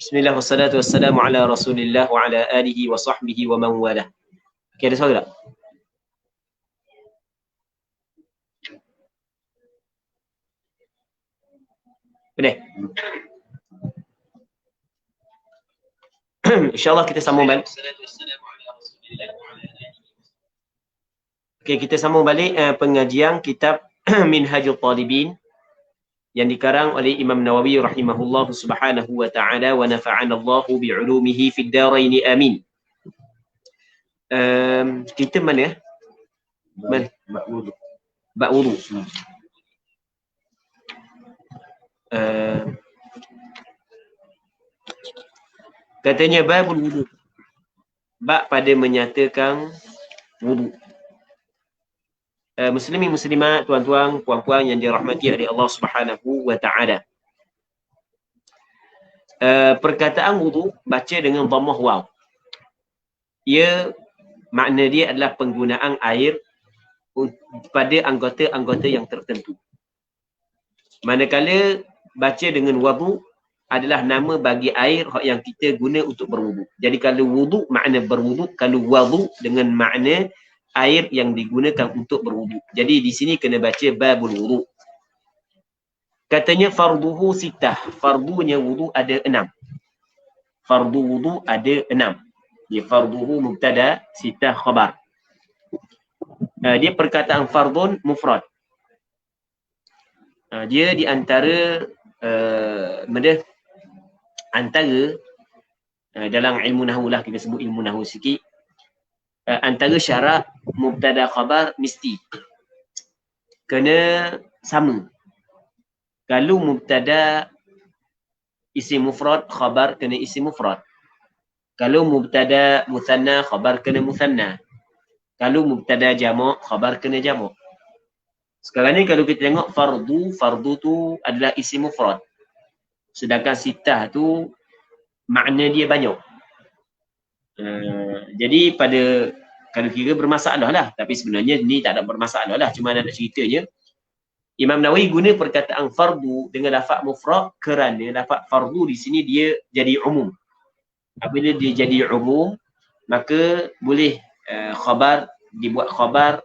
Bismillah wassalatu wassalamu ala Rasulillah wa ala alihi wa sahbihi wa man walah. Okey, ada soal tak? Boleh. InsyaAllah kita sambung balik. Okey, kita sambung balik pengajian kitab Minhajul Talibin yang dikarang oleh Imam Nawawi rahimahullah subhanahu wa ta'ala wa nafa'ana Allahu bi'ulumihi fid daraini amin. Kita mana? Mana? Bab wudu. Katanya babul wudu. Bab pada menyatakan wudu. Muslimin muslimat, tuan-tuan, puan-puan yang dirahmati oleh Allah Subhanahu wa taala. Perkataan wudu baca dengan dhammah waw. Ia makna dia adalah penggunaan air pada anggota-anggota yang tertentu. Manakala baca dengan wudu adalah nama bagi air yang kita guna untuk berwudu. Jadi kalau wudu makna berwudu, kalau wudu dengan makna air yang digunakan untuk berwudu. Jadi di sini kena baca babul wudu. Katanya farduhu sitah. Fardunya wudu ada 6. Fardu wudu ada 6. Dia farduhu mubtada, sitah khabar. Dia perkataan fardun mufrad. Dia di antara dalam ilmu nahwu lah, kita sebut ilmu nahwu sikit. Antara syarat mubtada khabar mesti kena sama. Kalau mubtada isim mufrad, khabar kena isim mufrad. Kalau mubtada musanna, khabar kena musanna. Kalau mubtada jamak, khabar kena jamak. Sekarang ni kalau kita tengok fardu tu adalah isim mufrad. Sedangkan sitah tu makna dia banyak. Jadi kalau kira bermasalah lah, tapi sebenarnya ni tak ada bermasalah lah, cuma nak cerita je. Imam Nawawi guna perkataan fardu dengan lafaz mufrad kerana lafaz fardu di sini dia jadi umum. Apabila dia jadi umum, maka boleh khabar dibuat khabar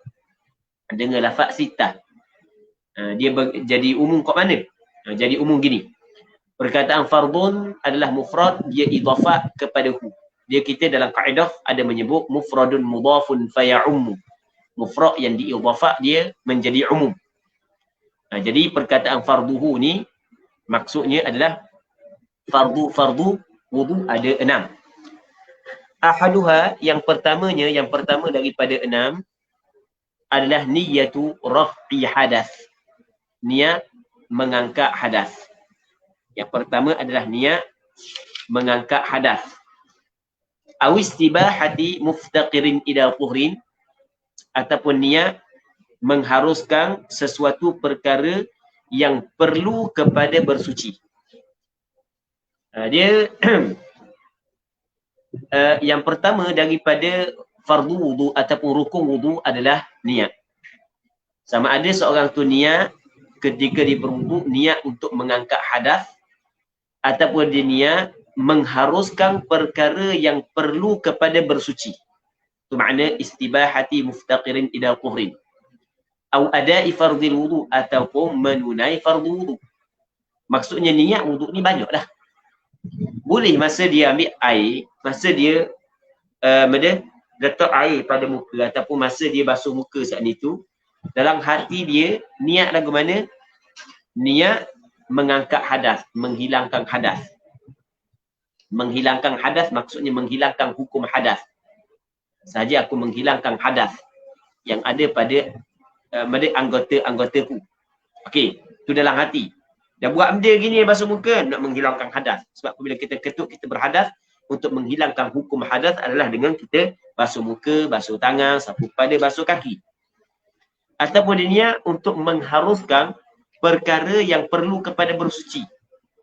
dengan lafaz sitah. Dia jadi umum kat mana? Jadi umum gini. Perkataan fardun adalah mufrad, dia idafah kepada hu. Dia kita dalam kaedah ada menyebut mufradun mudafun faya'ummu. Mufrad yang diidafah dia menjadi umum. Jadi perkataan farduhu ni maksudnya adalah fardu wudu ada 6. Ahaduha, yang pertama daripada 6 adalah niyatu raf'i hadas. Niat mengangkat hadas. Yang pertama adalah niat mengangkat hadas. Awistibahati muftaqirin ila tuhrin, ataupun niat mengharuskan sesuatu perkara yang perlu kepada bersuci. Dia yang pertama daripada fardu wudu ataupun rukun wudu adalah niat. Sama ada seorang tu niat ketika dia berwudu niat untuk mengangkat hadas, ataupun dia niat mengharuskan perkara yang perlu kepada bersuci. Itu makna istibahati muftaqirin ila tuhrin. Au ada'i fardil wudu, ataupun menunai fardu wudu. Maksudnya niat wudu ni banyak dah. Boleh masa dia ambil air, masa dia letak air pada muka, ataupun masa dia basuh muka saat itu, dalam hati dia niat lagu mana? Niat mengangkat hadas, menghilangkan hadas. Menghilangkan hadas maksudnya menghilangkan hukum hadas. Saja aku menghilangkan hadas yang ada pada anggota-anggotaku. Okey, tu dalam hati. Dah buat benda gini basuh muka nak menghilangkan hadas. Sebab apabila kita ketuk kita berhadas, untuk menghilangkan hukum hadas adalah dengan kita basuh muka, basuh tangan, sapu pada, basuh kaki. Ataupun dia niat untuk mengharuskan perkara yang perlu kepada bersuci.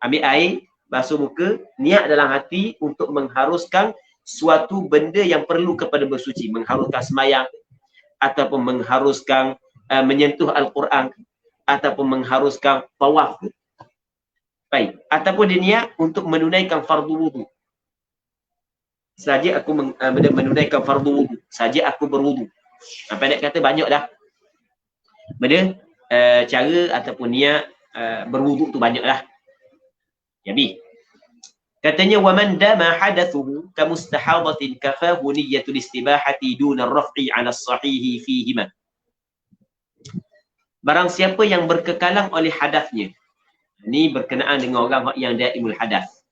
Ambil air, basuh muka, niat dalam hati untuk mengharuskan suatu benda yang perlu kepada bersuci. Mengharuskan semayang, ataupun mengharuskan menyentuh Al-Quran, ataupun mengharuskan tawaf. Baik. Ataupun dia niat untuk menunaikan fardu wudu. Saja aku menunaikan fardu wudu. Saja aku berwudu. Pendek kata banyak dah. Benda cara ataupun niat berwudu tu banyak lah. Jadi katanya waman dama hadathuhu kamustahadatin kafahu niyyatul istibahati duna ar-raf'i 'ala as-sahihi fihima. Barang siapa yang berkekalang oleh hadasnya. Ini berkenaan dengan orang yang daimul hadas.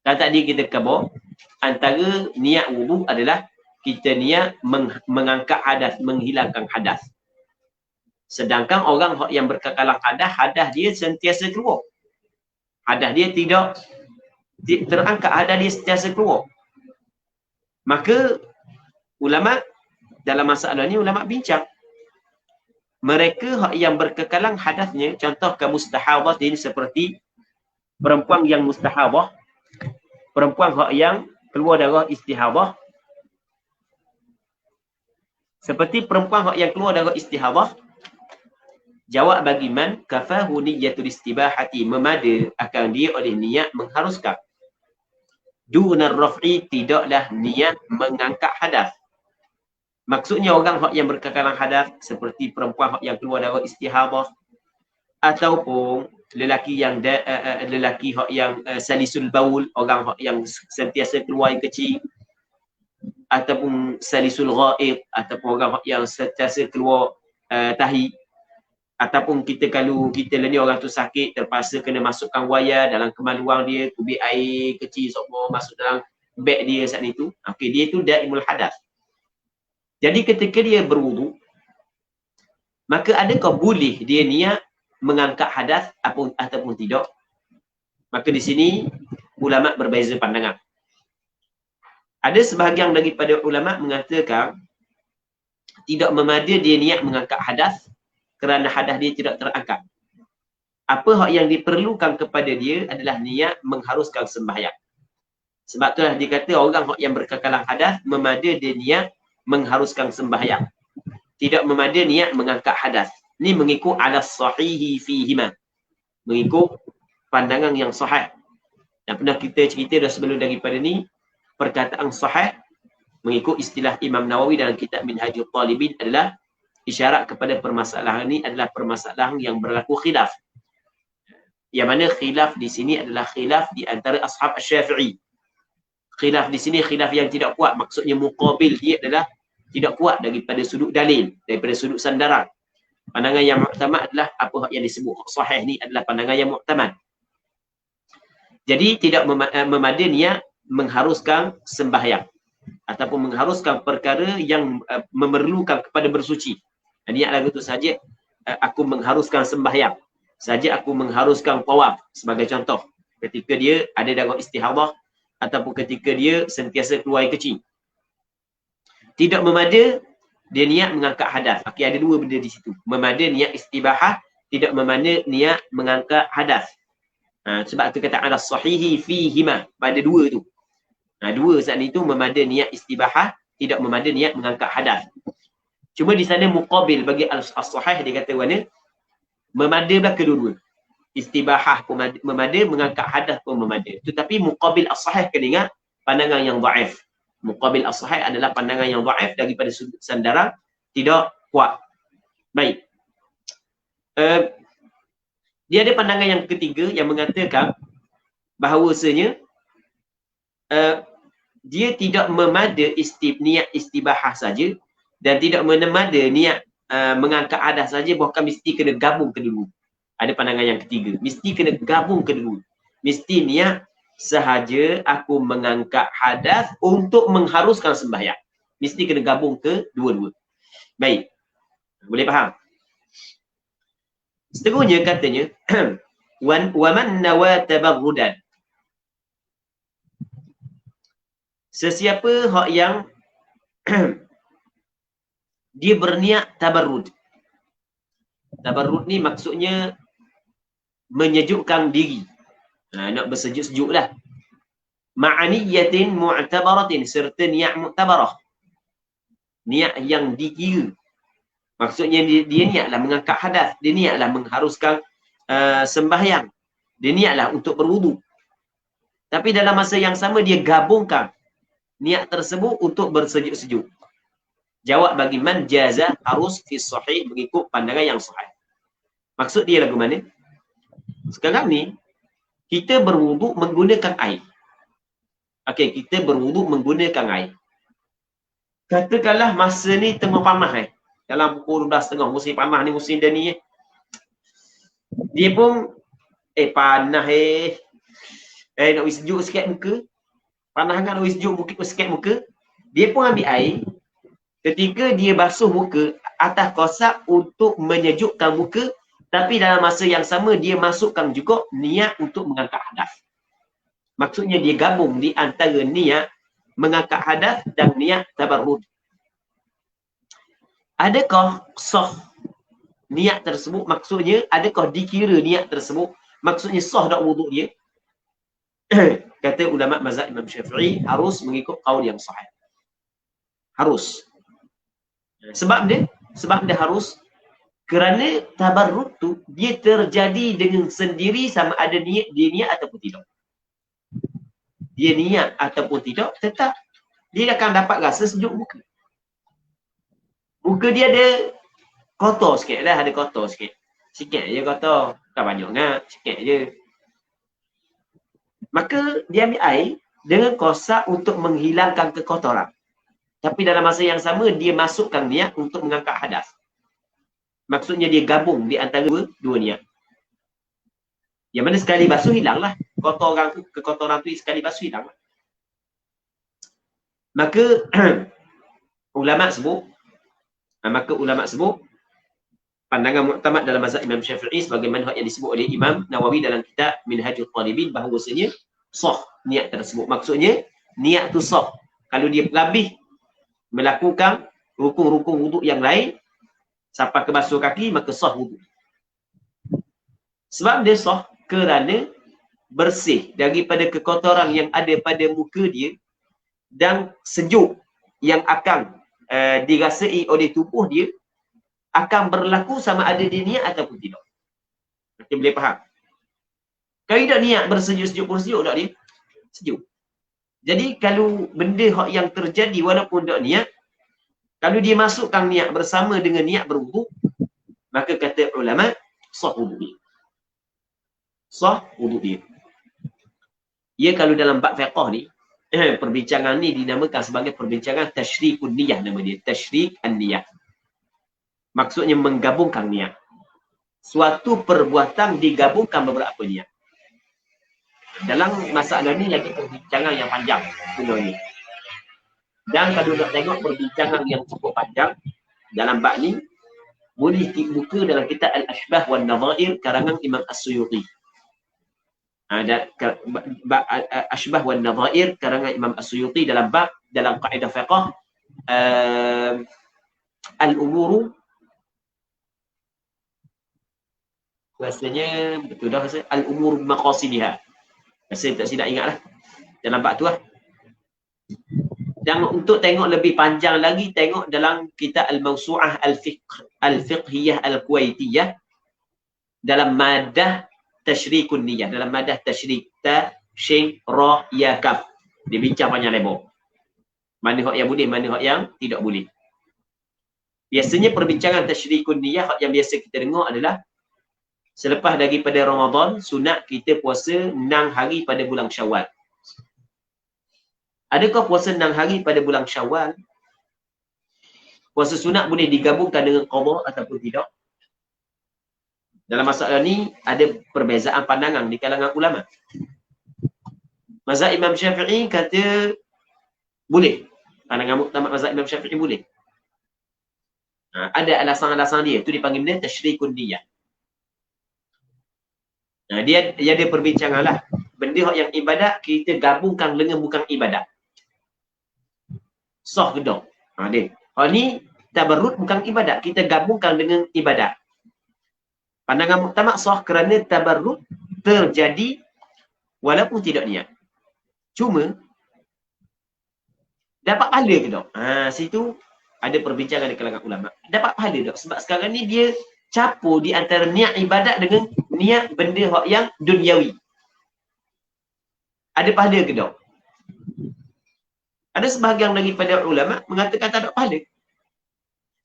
Dan tadi kita khabar antara niat wudu adalah kita niat mengangkat hadas, menghilangkan hadas. Sedangkan orang yang berkekalang hadas dia sentiasa keluar. Hadas dia tidak terangkat, hadas dia sentiasa keluar. Maka ulama dalam masalah ni ulama bincang. Mereka yang berkekalang hadasnya, contoh ke mustahabah ini seperti perempuan yang mustahabah, perempuan yang keluar darah istihabah, seperti perempuan yang keluar darah istihabah, jawab bagi man kafahu niyyatul istibahati, memada akan dia oleh niat mengharuskan. Dunar raf'i, tidaklah niat mengangkat hadas. Maksudnya orang yang berkekalang hadas seperti perempuan yang keluar darah istihabah, ataupun lelaki yang salisul baul, orang yang sentiasa keluar air kecil, ataupun salisul ghaib, ataupun orang yang sentiasa keluar tahi, ataupun kalau kita ni orang tu sakit terpaksa kena masukkan wayar dalam kemaluan dia, kubik air kecil semua masuk dalam beg dia saat itu. Okey, dia tu daimul hadas. Jadi ketika dia berwudu, maka adakah boleh dia niat mengangkat hadas ataupun tidak? Maka di sini ulama berbeza pandangan. Ada sebahagian daripada ulama mengatakan tidak memada dia niat mengangkat hadas kerana hadas dia tidak terangkat. Apa yang diperlukan kepada dia adalah niat mengharuskan sembahyang. Sebab itulah dia kata orang yang berkekalang hadas memada dia niat mengharuskan sembahyang. Tidak memada niat mengangkat hadas. Ini mengikut ala sahihi fihima. Mengikut pandangan yang sahih. Dan pernah kita cerita dah sebelum daripada ni, perkataan sahih mengikut istilah Imam Nawawi dalam kitab Minhajul Talibin adalah isyarat kepada permasalahan ini adalah permasalahan yang berlaku khilaf. Yang mana khilaf di sini adalah khilaf di antara ashab Syafi'i. Khilaf di sini khilaf yang tidak kuat, maksudnya muqabil dia adalah tidak kuat daripada sudut dalil, daripada sudut sandaran. Pandangan yang muktamad adalah apa yang disebut sahih ni adalah pandangan yang muktamad. Jadi tidak memada niat mengharuskan sembahyang ataupun mengharuskan perkara yang memerlukan kepada bersuci. Niat lagu tu saja aku mengharuskan sembahyang, saja aku mengharuskan tawaf sebagai contoh. Ketika dia ada darah istihadah ataupun ketika dia sentiasa keluar air kecil. Tidak memada dia niat mengangkat hadas. Okey, ada dua benda di situ. Memada niat istibahah, tidak memada niat mengangkat hadas. Sebab tu kata ala sahihi fihima, pada dua tu. Dua saat itu memada niat istibahah, tidak memada niat mengangkat hadas. Cuma di sana muqabil bagi as-sahih dia kata mana? Memada belah kedua-dua. Istibahah pun memada, mengangkat hadas pun memada. Tetapi muqabil as-sahih kena ingat pandangan yang dhaif. Muqabil as-sahih adalah pandangan yang dhaif daripada sudut sandaran tidak kuat. Baik. Dia ada pandangan yang ketiga yang mengatakan bahawasanya dia tidak memada niat istibahah saja dan tidak memada niat mengangkat hadas saja, bahkan mesti kena gabung kedua. Ada pandangan yang ketiga, mesti kena gabung kedua. Mesti niat sahaja aku mengangkat hadas untuk mengharuskan sembahyang. Mesti kena gabung ke dua-dua. Baik. Boleh faham? Seterusnya katanya wa man nawa tabarrudan. Sesiapa hak yang dia berniat tabarrud. Tabarrud ni maksudnya menyejukkan diri. Nak bersejuk-sejuk lah. Ma'aniyatin mu'tabaratin, serta niat mu'tabarah. Niat yang dikira. Maksudnya dia niatlah mengangkat hadas, dia niatlah mengharuskan sembahyang. Dia niatlah untuk berwudu. Tapi dalam masa yang sama dia gabungkan niat tersebut untuk bersejuk-sejuk. Jawab bagi man jaza harus fi sahih mengikut pandangan yang sahih. Maksud dia lagu mana? Sekarang ni kita berwudu menggunakan air. Okey, kita berwudu menggunakan air. Katakanlah masa ni tengah panas dalam pukul 12.30 musim panas ni, musim dah ni dia pun panas nak sejuk sikit muka. Panas kan nak sejuk sikit muka. Dia pun ambil air. Ketika dia basuh muka atas kosak untuk menyejukkan muka, tapi dalam masa yang sama dia masukkan juga niat untuk mengangkat hadas. Maksudnya dia gabung di antara niat mengangkat hadas dan niat tabarrud. Adakah sah niat tersebut? Maksudnya adakah dikira niat tersebut? Maksudnya sah tak wuduk dia? Kata ulama mazhab Imam Syafi'i harus mengikut qaul yang sahih. Harus. Sebab dia harus kerana tabarrud tu dia terjadi dengan sendiri sama ada dia niat ataupun tidak. Dia niat ataupun tidak, tetap dia akan dapat rasa sejuk muka. Muka dia ada kotor sikit lah, ada kotor sikit. Sikit je kotor, tak banyak sangat, sikit je. Maka dia ambil air dengan kosak untuk menghilangkan kekotoran. Tapi dalam masa yang sama dia masukkan niat untuk mengangkat hadas. Maksudnya dia gabung di antara dua niat. Yang mana sekali basuh hilanglah kekotoran tu sekali basuh hilanglah. Maka ulama sebut pandangan muktamad dalam mazhab Imam Syafi'i sebagaimana yang disebut oleh Imam Nawawi dalam kitab Minhajul Talibin, bahawasanya sah niat tersebut. Maksudnya niat tu sah. Kalau dia lebih melakukan rukun-rukun wuduk yang lain sampai ke basuh kaki, maka sah wuduk. Sebab dia sah kerana bersih daripada kekotoran yang ada pada muka dia dan sejuk yang akan dirasai oleh tubuh dia akan berlaku sama ada dia niat ataupun tidak. Kita boleh faham. Kalau tidak niat bersejuk-sejuk pun sejuk tak dia? Sejuk. Jadi kalau benda yang terjadi walaupun tak niat, kalau dia masukkan niat bersama dengan niat berwuduk, maka kata ulama sah wuduk dia. Sah wuduk dia. Ya, kalau dalam bab fiqh ni, perbincangan ni dinamakan sebagai perbincangan tasyrikun niyah, nama dia. Tasyrik an-niyah. Maksudnya menggabungkan niat. Suatu perbuatan digabungkan beberapa niat. Dalam masalah ni lagi perbincangan yang panjang sebenarnya. Dan kalau nak tengok perbincangan yang cukup panjang dalam bab ni, boleh buka dalam kitab Al-Ashbah wan Nadhair karangan Imam As-Suyuti. Ashbah wan Nadhair karangan Imam As-Suyuti dalam kaedah fiqh al-umuru, rasanya betul dah rasa al-umur maqasidiha. Rasa tak silap ingatlah dalam bab tu lah. Dan untuk tengok lebih panjang lagi, tengok dalam kitab Al-Mawsu'ah Al-Fiqhiyah Al-Kuwaitiyah dalam madah tasyrikun niyah, dalam madah tasyrik ta shin ra ya kaf. Dia bincang panjang lebar. Mana hak yang boleh, mana hak yang tidak boleh. Biasanya perbincangan tasyrikun niyah hak yang biasa kita dengar adalah selepas daripada Ramadan, sunat kita puasa 6 hari pada bulan Syawal. Adakah puasa 6 hari pada bulan Syawal, puasa sunat boleh digabungkan dengan qada ataupun tidak? Dalam masalah ni ada perbezaan pandangan di kalangan ulama. Mazhab Imam Syafi'i kata boleh. Pandangan muktamad mazhab Imam Syafi'i boleh. Ada alasan-alasan dia, itu dipanggil benda tasyrikun niyah. Dia ada perbincangan lah. Benda yang ibadat kita gabungkan dengan bukan ibadat. Sah ke tak? Dia. Ni tabarrud bukan ibadat, kita gabungkan dengan ibadat. Pandangan muktamad sah kerana tabarrud terjadi walaupun tidak niat. Cuma dapat pahala ke tak? Situ ada perbincangan di kalangan ulama. Dapat pahala tak? Sebab sekarang ni dia campur di antara niat ibadat dengan niat benda hak yang duniawi. Ada pahala ke tak? Ada sebahagian daripada ulama mengatakan tak ada pahala.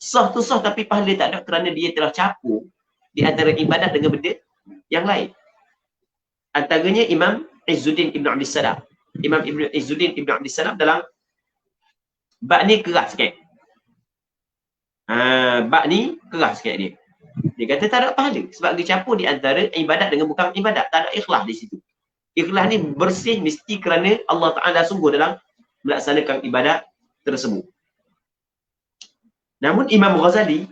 Sah tu sah tapi pahala tak ada kerana dia telah campur di antara ibadat dengan benda yang lain. Antaranya Imam Izzuddin Ibn Abdis Salam. Imam Izzuddin Ibn Abdis Salam dalam bab ni keras sikit. Bab ni keras sikit dia. Dia kata tak ada pahala sebab dia campur di antara ibadat dengan bukan ibadat. Tak ada ikhlas di situ. Ikhlas ni bersih mesti kerana Allah Ta'ala sungguh dalam melaksanakan ibadat tersebut. Namun Imam Ghazali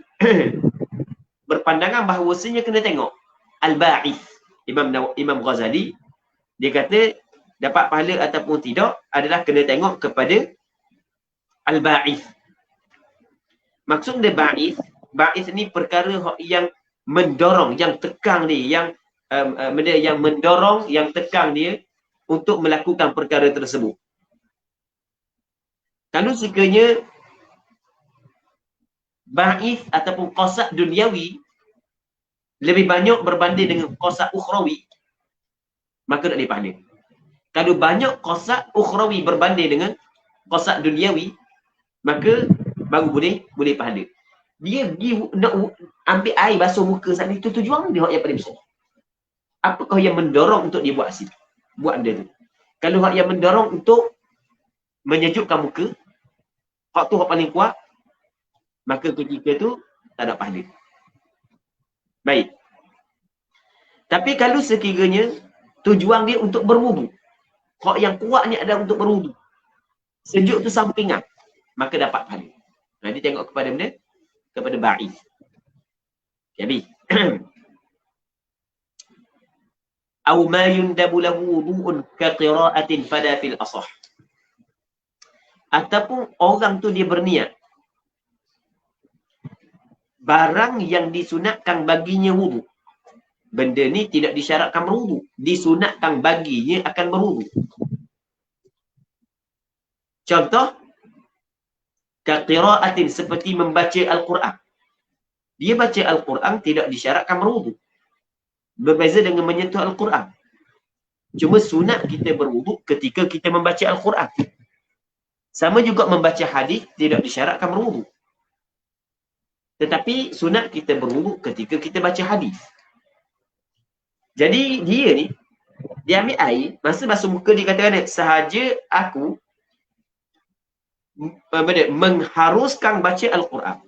berpandangan bahawasanya kena tengok Al-Ba'ith. Imam Ghazali dia kata dapat pahala ataupun tidak adalah kena tengok kepada Al-Ba'ith. Maksud dia Ba'ith ni perkara yang mendorong, yang tekang dia, benda yang mendorong, yang tekang dia untuk melakukan perkara tersebut. Kalau sekiranya ba'ith ataupun qasad duniawi lebih banyak berbanding dengan qasad ukhrawi, maka tak ada pahala. Kalau banyak qasad ukhrawi berbanding dengan qasad duniawi, maka baru boleh pahala. Dia pergi nak ambil air basuh muka saat itu, tujuan dia yang paling besar. Apakah yang mendorong untuk dia buat benda tu? Kalau hak yang mendorong untuk menyejukkan muka, hak tu hak paling kuat, maka ketika tu tak ada pahala. Baik. Tapi kalau sekiranya tujuan dia untuk berwudu, hak yang kuat ni adalah untuk berwudu, sejuk tu sampingan, maka dapat pahala. Nanti tengok kepada ba'ith. Jadi aw ma yundabu lahu wudu'un ka qira'atin fala fil asah. Ataupun orang tu dia berniat barang yang disunatkan baginya wudu. Benda ni tidak disyaratkan berwudu, disunatkan baginya akan berwudu. Contoh ka qira'atin, seperti membaca Al-Quran. Dia baca Al-Quran tidak disyaratkan berwudu. Berbeza dengan menyentuh Al-Quran. Cuma sunat kita berwudu ketika kita membaca Al-Quran. Sama juga membaca hadis tidak disyaratkan berwudu. Tetapi sunat kita berwudu ketika kita baca hadis. Jadi dia ni, dia ambil air, masa basuh muka dia katakan, sahaja aku mengharuskan baca Al-Quran.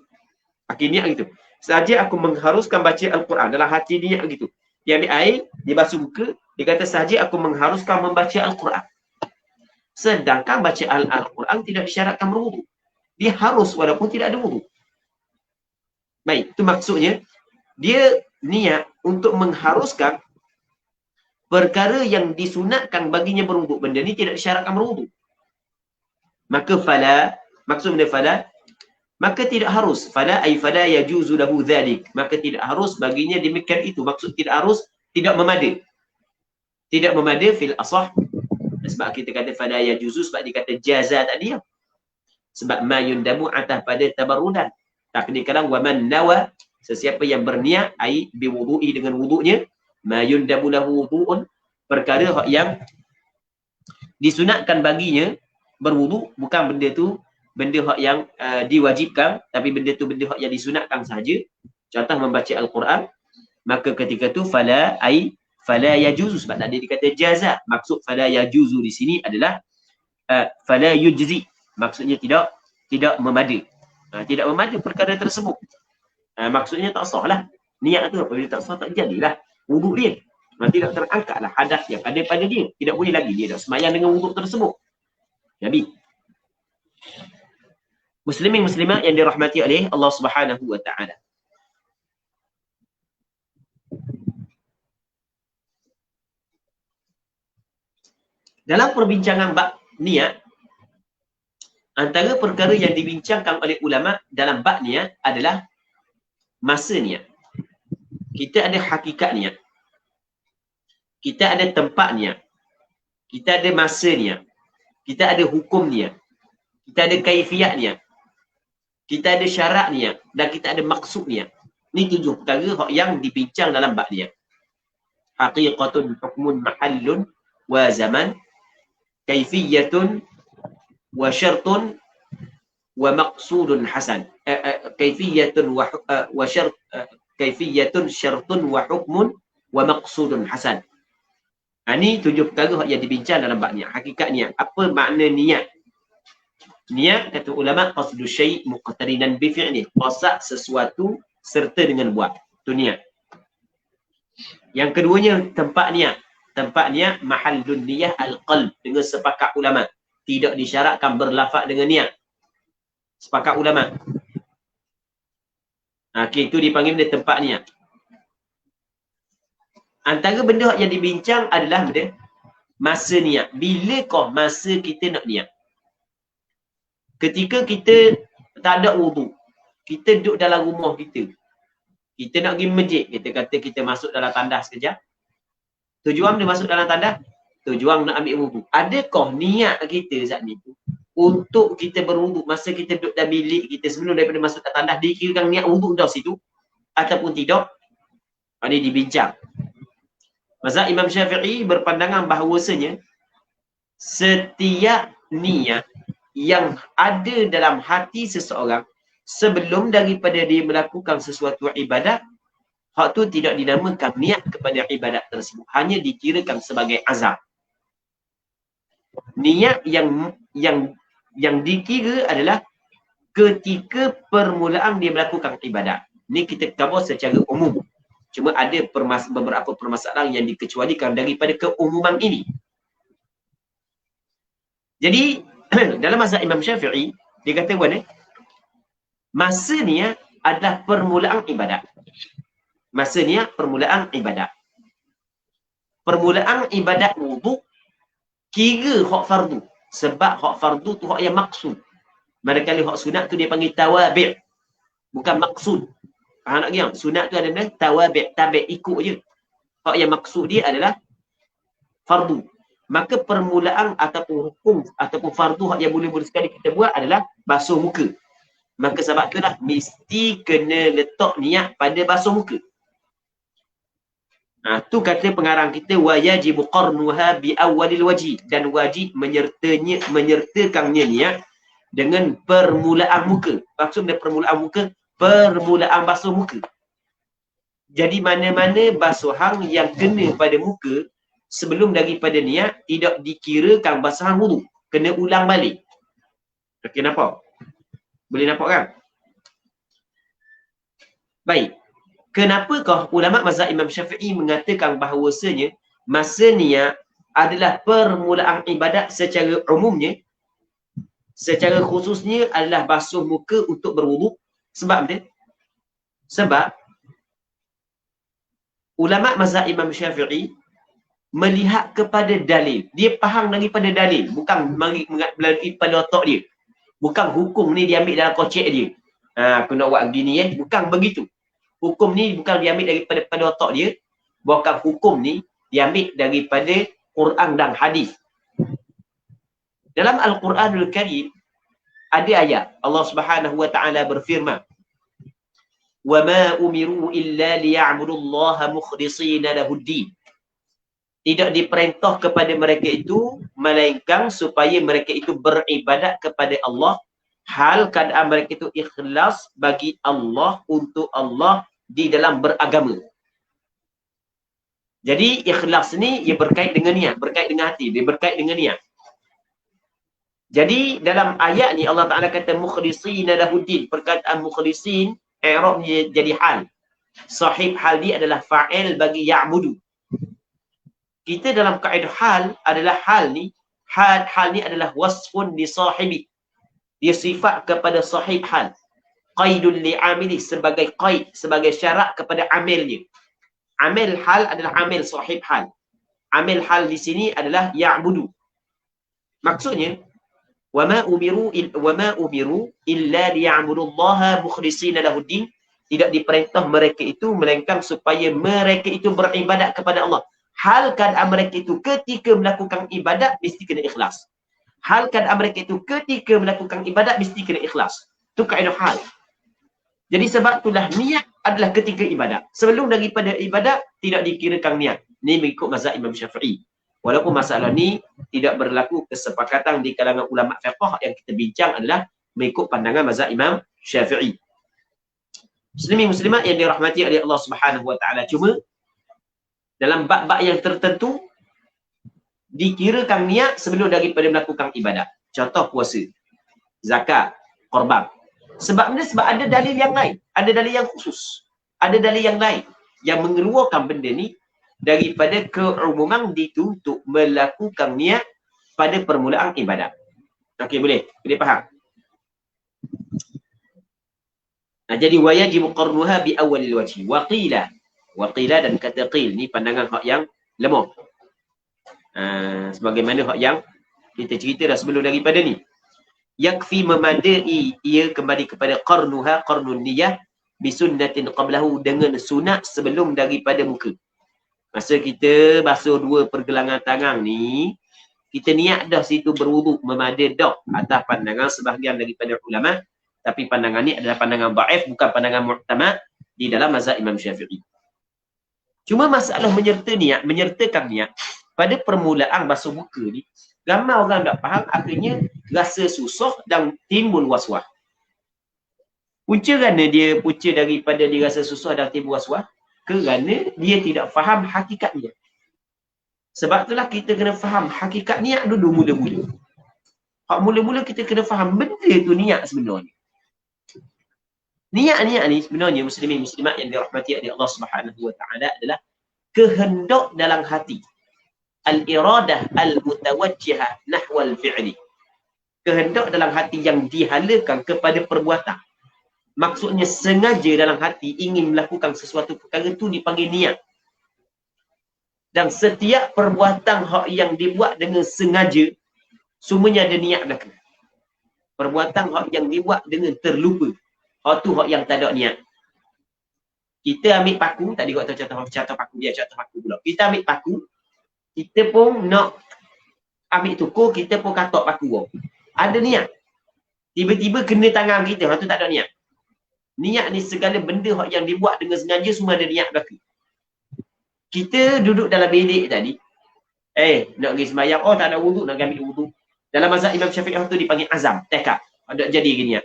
Akhirnya gitu. Sahaja aku mengharuskan baca Al-Quran. Dalam hati dia gitu. Dia ambil air, dia basuh muka, dia kata sahaja aku mengharuskan membaca Al-Quran. Sedangkan baca Al-Quran tidak disyaratkan berwudu. Dia harus walaupun tidak ada wudu. Baik, itu maksudnya dia niat untuk mengharuskan perkara yang disunatkan baginya berwudu. Benda ni tidak disyaratkan berwudu. Maka fala, maksud benda fala, maka tidak harus. Fala ay fala yajuzu lahu dhalik. Maka tidak harus baginya demikian itu. Maksud tidak harus, tidak memada. Tidak memada fil asah. Sebab kita kata fala yajuzu, sebab dia kata jaza tadi. Sebab ma yundamu atas pada tabarrudan. Takdir kalam wa man nawa, sesiapa yang berniat ai biwudu'i, dengan wudu'nya, ma yundamu lahu wudu'un, perkara yang disunatkan baginya berwudu, bukan benda tu benda hak yang diwajibkan, tapi benda tu benda hak yang disunatkan sahaja. Contoh membaca Al-Quran, maka ketika tu fala yajuzu, sebab tadi dikata jaza. Maksud fala yajuzu di sini adalah fala yujzi, maksudnya tidak memada. Tidak memada perkara tersebut. Maksudnya tak sah lah. Niat tu apabila tak sah, tak jadilah wudu dia. Tidak terangkatlah hadas yang ada pada dia. Tidak boleh lagi dia dah semayang dengan wudu tersebut. Jadi muslimin muslimat yang dirahmati oleh Allah Subhanahu wa taala. Dalam perbincangan bab niat, antara perkara yang dibincangkan oleh ulama dalam bab niat adalah masa niat. Kita ada hakikat niat. Kita ada tempat niat. Kita ada masa niat. Kita ada hukum niat. Kita ada kaifiat niat. Kita ada syarat niat. Dan kita ada maksud niat. Ini 7 perkara yang dibincang dalam bab niat. haqiqatun hukmun mahallun wa zaman kaifiyatun wa syartun wa maqsudun hasan. Kaifiyatun wa syart kaifiyatun syartun wa hukmun wa maqsudun hasan. Ini 7 perkara yang dibincang dalam bab niat. Hakikat niat. Apa makna niat? Niat, kata ulama, qasdu syai' muqtarinan bi fi'li. Qasad sesuatu serta dengan buat. Itu niat. Yang keduanya, tempat niat. Tempat niat, mahallun niyah al-qalb. Dengan sepakat ulama. Tidak disyaratkan berlafaz dengan niat. Sepakat ulama. Okey, itu dipanggil dia tempat niat. Antara benda yang dibincang adalah benda masa niat. Bilakah masa kita nak niat? Ketika kita tak ada wudu, kita duduk dalam rumah kita. Kita nak pergi masjid, kita kata kita masuk dalam tandas sekejap. Tujuan dia masuk dalam tandas, tujuan nak ambil wudu. Adakah niat kita saat ni tu untuk kita berwudu masa kita duduk dalam bilik kita sebelum daripada masuk ke tandas, dikirakan niat wudu dah situ ataupun tidak? Ini dibincang. Mazhab Imam Syafi'i berpandangan bahawasanya setiap niat yang ada dalam hati seseorang sebelum daripada dia melakukan sesuatu ibadat, hak tu tidak dinamakan niat kepada ibadat tersebut, hanya dikirakan sebagai azam. Niat yang dikira adalah ketika permulaan dia melakukan ibadat. Ni kita cover secara umum. Cuma ada beberapa permasalahan yang dikecualikan daripada keumuman ini. Jadi dalam mazhab Imam Syafi'i, dia kata masa niat adalah permulaan ibadat. Masa niat permulaan ibadat. Permulaan ibadat wudu kira hak fardu. Sebab hak fardu tu hak yang maksud. Manakala hak sunat tu dia panggil tawabi', bukan maksud. Faham tak yang? Sunat tu adalah tawabi', tabi' ikut je. Hak yang maksud dia adalah fardu. Maka permulaan ataupun hukum ataupun fardu hak yang boleh-boleh sekali kita buat adalah basuh muka. Maka sebab itulah mesti kena letak niat pada basuh muka. Tu kata pengarang kita wa yajibu qarnuha bi awwalil wajib, dan wajib menyertakannya niat dengan permulaan muka. Maksud dari permulaan muka, permulaan basuh muka. Jadi mana-mana basuhan yang kena pada muka sebelum daripada niat tidak dikirakan basuhan wudu, kena ulang balik. Okey, nampak? Boleh nampak kan? Baik. Kenapakah ulama mazhab Imam Syafi'i mengatakan bahawasanya masa niat adalah permulaan ibadat secara umumnya, secara khususnya adalah basuh muka untuk berwuduk? Sebab dia? Sebab ulama mazhab Imam Syafi'i melihat kepada dalil. Dia faham daripada dalil, bukan melalui pada otak dia. Bukan hukum ni diambil dalam kocek dia. Aku nak buat gini bukan begitu. Hukum ni bukan diambil daripada otak dia, bahkan hukum ni diambil daripada Quran dan hadis. Dalam Al-Quranul Karim ada ayat Allah Subhanahu wa taala berfirman, "Wa ma umiru illa liya'budullaha mukhlishina lahuddin." Tidak diperintah kepada mereka itu melainkan supaya mereka itu beribadat kepada Allah, hal keadaan mereka itu ikhlas bagi Allah, untuk Allah di dalam beragama. Jadi ikhlas ni ia berkait dengan niat, berkait dengan hati, dia berkait dengan niat. Jadi dalam ayat ni Allah Ta'ala kata mukhlishina lahuddin. Perkataan mukhlisin i'rabnya jadi hal. Sahib hal dia adalah fa'il bagi ya'budu. Kita dalam kaedah hal adalah hal ni adalah wasfun li sahibi. Dia sifat kepada sahib hal. Qaidul li'amili, sebagai qaid, sebagai syarat kepada amilnya. Amil hal adalah amil sahib hal. Amil hal di sini adalah ya'budu. Maksudnya wama umiru illa liya'budullaha mukhlishina lahuddin. Tidak diperintah mereka itu melainkan supaya mereka itu beribadat kepada Allah. Hal keadaan mereka itu ketika melakukan ibadat mesti kena ikhlas. Hal keadaan mereka itu ketika melakukan ibadat mesti kena ikhlas. Itu kaedah hal. Jadi sebab itulah niat adalah ketika ibadat. Sebelum daripada ibadat tidak dikirakan niat. Ni mengikut mazhab Imam Syafi'i. Walaupun masalah ni tidak berlaku kesepakatan di kalangan ulama fiqh, yang kita bincang adalah mengikut pandangan mazhab Imam Syafi'i. Muslimin muslimat yang dirahmati oleh Allah Subhanahu wa taala, cuma dalam bab-bab yang tertentu dikirakan niat sebelum daripada melakukan ibadat. Contoh puasa, zakat, korban. Sebab ada dalil yang lain, ada dalil yang khusus, ada dalil yang lain yang mengeluarkan benda ni daripada keumuman dituntut melakukan niat pada permulaan ibadat. Okey, boleh faham? Nah, jadi wajib qarnuha bi awwalil wajhi wa qila dan kata qil ni pandangan hak yang lemah. Sebagaimana hak yang kita cerita dah sebelum daripada ni. Yakfi memadai ia kembali kepada qarnuha, qarnun niyah bi sunnatin qablahu, dengan sunat sebelum daripada muka. Masa kita basuh 2 pergelangan tangan ni, kita niat dah situ berwuduk, memadai dah atas pandangan sebahagian daripada ulama. Tapi pandangan ni adalah pandangan dhaif, bukan pandangan mu'tamad di dalam mazhab Imam Syafi'i. Cuma masalah menyertakan niat pada permulaan basuh muka ni, ramai orang tak faham, akhirnya rasa susah dan timbul was-was. Punca daripada dia rasa susah dan timbul was-was, kerana dia tidak faham hakikat niat. Sebab itulah kita kena faham hakikat niat dulu mula-mula. Hak mula-mula kita kena faham benda tu niat sebenarnya. Niat ni sebenarnya muslimin muslimat yang dirahmati oleh Allah Subhanahu wa taala adalah kehendak dalam hati. Al-iradah al-mutawajjihah nahwal fi'li. Kehendak dalam hati yang dihalakan kepada perbuatan. Maksudnya sengaja dalam hati ingin melakukan sesuatu perkara tu dipanggil niat. Dan setiap perbuatan hak yang dibuat dengan sengaja, semuanya ada niat belakang. Perbuatan hak yang dibuat dengan terlupa, hak tu hak yang tak ada niat. Kita ambil paku, tadi kau tahu contoh paku dia, contoh paku pula. Kita ambil paku, kita pun nak ambil tukur, kita pun katok paku. Ada niat. Tiba-tiba kena tangan kita, hak tu tak ada niat. Niat ni segala benda hak yang dibuat dengan sengaja semua ada niat belakang. Kita duduk dalam bilik tadi, nak pergi sembahyang, tak ada wuduk, nak ambil wuduk. Dalam mazhab Imam Syafi'i tu dipanggil azam, tekad. Ada jadi gini.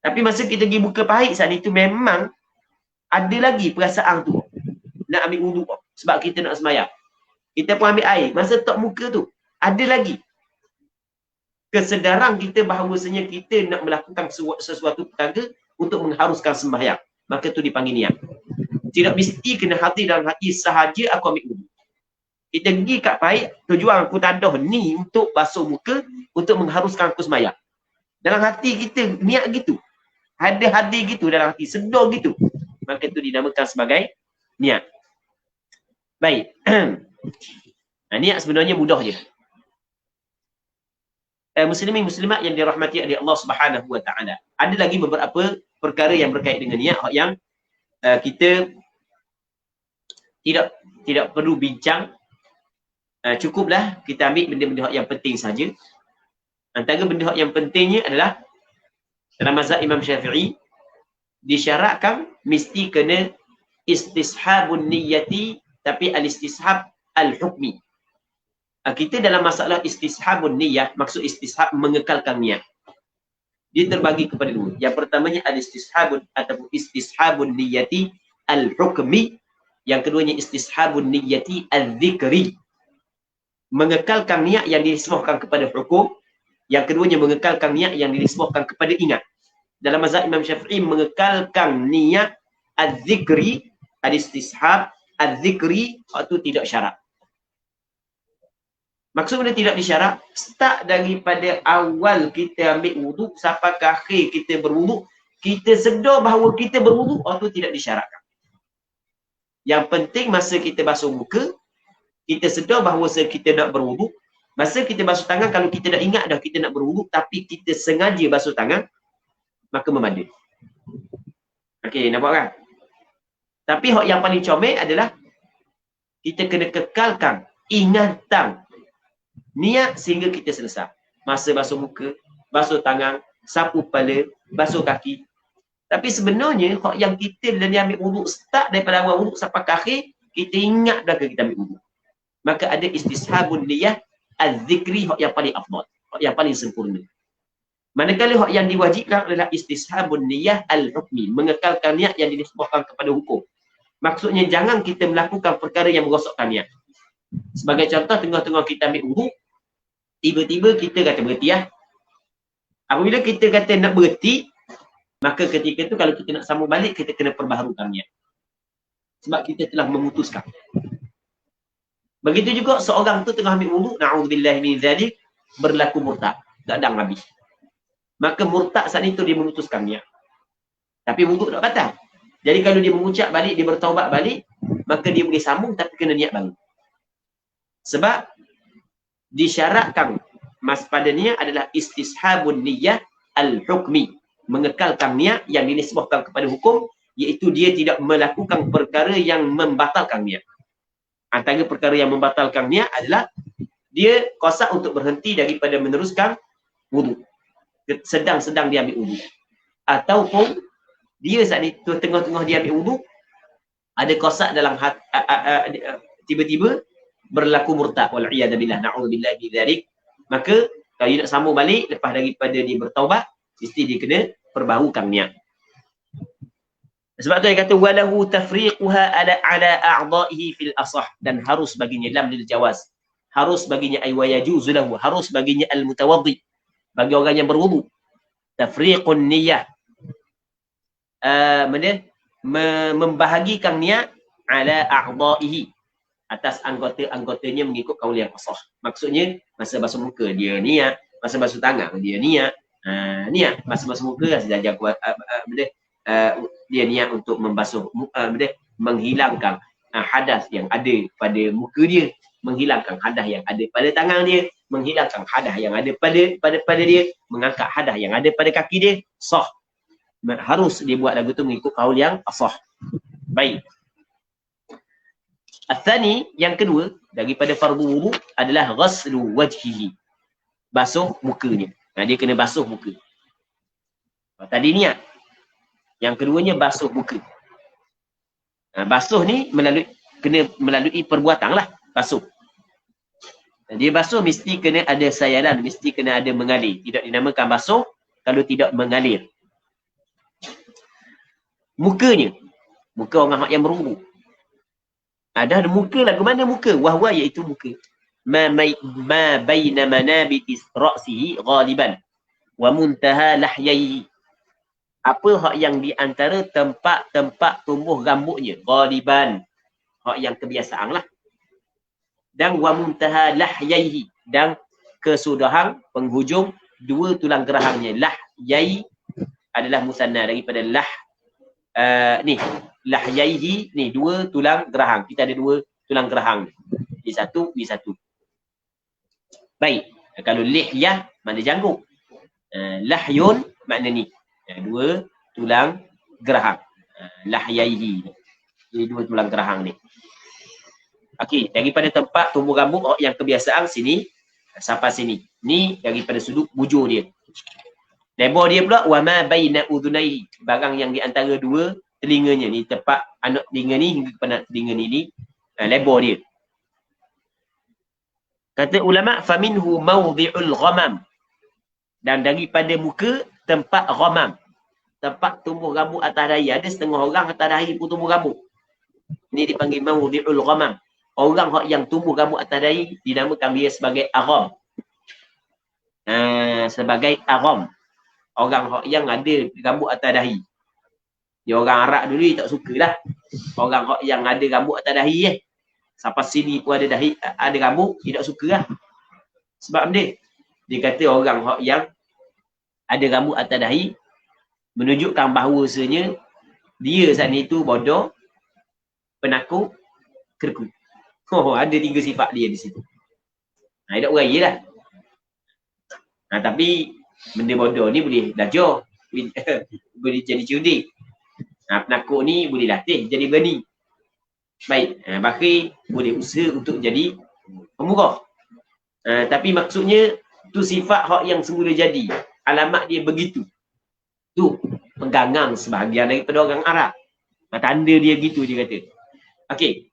Tapi masa kita pergi buka pahit saat itu, memang ada lagi perasaan tu nak ambil wuduk sebab kita nak sembahyang. Kita pun ambil air, masa tok muka tu ada lagi kesedaran kita bahawasanya kita nak melakukan sesuatu perkara untuk mengharuskan sembahyang. Maka tu dipanggil niat. Tidak mesti kena hati dalam hati sahaja aku ambil wuduk. Kita pergi kat pahit, tujuan aku tadah ni untuk basuh muka, untuk mengharuskan aku sembahyang. Dalam hati kita niat gitu. Ada hati gitu dalam hati, sedar gitu. Maka itu dinamakan sebagai niat. Baik. Niat sebenarnya mudah je. Muslimin muslimat yang dirahmati oleh Allah Subhanahu wa taala. Ada lagi beberapa perkara yang berkait dengan niat yang kita tidak perlu bincang. Cukuplah kita ambil benda-benda yang penting saja. Antara benda yang pentingnya adalah dalam mazhab Imam Syafi'i disyaratkan mesti kena istishabun niyyati, tapi al-istishab al-hukmi. Kita dalam masalah istishabun niyyah, maksud istishab mengekalkan niat. Dia terbagi kepada 2. Yang pertamanya al-istishabun ataupun istishabun niyyati al-hukmi. Yang keduanya istishabun niyyati al-dhikri. Mengekalkan niat yang dinisbahkan kepada hukum. Yang keduanya mengekalkan niat yang dinisbahkan kepada ingat. Dalam mazhab Imam Syafi'i mengekalkan niat al-dhikri, al-istishab al-dhikri, itu tidak syarat. Maksudnya tidak disyarat, start daripada awal kita ambil wuduk sampai ke akhir kita berwuduk, kita sedar bahawa kita berwuduk, itu tidak disyaratkan. Yang penting masa kita basuh muka, kita sedar bahawa kita nak berwuduk. Masa kita basuh tangan, kalau kita dah ingat dah kita nak berwuduk, tapi kita sengaja basuh tangan, maka memadai. Okey, nampak kan? Tapi hak yang paling comel adalah kita kena kekalkan ingatan niat sehingga kita selesai. Masa basuh muka, basuh tangan, sapu kepala, basuh kaki. Tapi sebenarnya hak yang kita dah ambil wuduk start daripada awal wuduk sampai ke akhir, kita ingat dah kita ambil wudu. Maka ada istishabun niyah az-zikri hak yang paling afdal, hak yang paling sempurna. Manakala hak yang diwajibkan adalah istishabun niyah al-hukmi, mengekalkan niat yang dinisbahkan kepada hukum. Maksudnya jangan kita melakukan perkara yang merosakkan niat. Sebagai contoh, tengah-tengah kita ambil wudu, tiba-tiba kita kata berhenti lah. Apabila kita kata nak berhenti, maka ketika itu kalau kita nak sambung balik, kita kena perbaharukan niat. Sebab kita telah memutuskan. Begitu juga seorang tu tengah ambil wudu, na'udzubillahi min dzalik, berlaku murtad, gadang habis. Maka murtad saat itu dia memutuskan niat. Tapi wudu tak batal. Jadi kalau dia mengucap balik, dia bertaubat balik, maka dia boleh sambung tapi kena niat baru. Sebab disyaratkan mas pada niat adalah istishabun niyah al-hukmi, mengekalkan niat yang dinisbahkan kepada hukum, iaitu dia tidak melakukan perkara yang membatalkan niat. Antara perkara yang membatalkan niat adalah dia qasad untuk berhenti daripada meneruskan wudu. Sedang-sedang dia ambil wudu. Ataupun dia saat itu tengah-tengah dia ambil wudu, ada qasad dalam tiba-tiba berlaku murtad, wal iyad billah, na'udzubillahi min dzalik. Maka kalau dia nak sambung balik lepas daripada dia bertaubat, mesti dia kena perbaharukan niat. Sebab tu dia kata walahu tafriquha ala a'dha'ihi fil asah, dan harus baginya lam lil jawaz, harus baginya ay wa yajuzu lahu, harus baginya al mutawaddi, bagi orang yang berwudu, tafriqun niyyah, membahagikan niat ala a'dha'ihi, atas anggota-anggotanya mengikut kaul yang asah. Maksudnya masa basuh muka dia niat, masa basuh tangan dia niat, niat masa basuh muka saja dia niat untuk membasuh menghilangkan hadas yang ada pada muka dia, menghilangkan hadas yang ada pada tangan dia, menghilangkan hadas yang ada pada dia, mengangkat hadas yang ada pada kaki dia, sah. Harus dia buat lagu tu mengikut kaul yang asah. Baik. Athani, yang kedua daripada fardu wudu adalah ghaslu wajhihi, basuh mukanya. Dia kena basuh muka. Tadi niat. Yang keduanya basuh muka. Basuh ni kena melalui perbuatan lah, basuh. Dia basuh mesti kena ada sayalan, mesti kena ada mengalir. Tidak dinamakan basuh kalau tidak mengalir. Mukanya, muka orang yang berwudu. Ada muka lagu mana muka? Wahwa iaitu muka. Ma baina manabiti ra'sihi ghaliban wa muntaha lahyaihi. Apa hak yang di antara tempat-tempat tumbuh rambutnya, ghaliban, hak yang kebiasaan lah. Dan wa muntaha lahyaihi, dan kesudahan penghujung dua tulang gerahangnya. Lahyai adalah musanna daripada lahyaihi ni, dua tulang gerahang. Kita ada dua tulang gerahang. Di satu. Baik. Kalau lihyah makna janggut. Lahyun makna ni. Dua tulang gerahang. Lahyaihi. Ini dua tulang gerahang ni. Okey, daripada tempat tumbuh rambut yang kebiasaan sini sampai sini. Ni daripada sudut bujur dia. Lebar dia pula wa ma baina udhunaihi, barang yang di antara dua telinganya ni, tempat anak telinga ni hingga kepada telinga ni, lebar dia. Kata ulama faminhu mawdhi'ul ghamam, dan daripada muka tempat ghamam, tempat tumbuh rambut atas dahi. Ada setengah orang atas dahi pun tumbuh rambut. Ini dipanggil mawdhi'ul ghamam. Orang yang tumbuh rambut atas dahi dinamakan dia sebagai agham. Sebagai agham. Orang yang ada rambut atas dahi. Dia orang Arab dulu dia tak sukalah. Orang yang ada rambut atas dahi sampai sini pun ada dahi, ada rambut, dia tak sukalah. Sebab dia kata orang yang ada rambut atas dahi menunjukkan bahawasanya dia saat itu bodoh, penakut, kerku. Ada tiga sifat dia di situ. Dia tak beraya lah. Tapi benda bodoh ni boleh belajar, boleh jadi cerdik. Penakut ni boleh latih jadi berani. Baik, bakri boleh usaha untuk jadi pemurah. Tapi maksudnya tu sifat hak yang semula jadi. Alamat dia begitu. Tu pegangan sebahagian daripada orang Arab. Tanda dia gitu dia kata. Okey.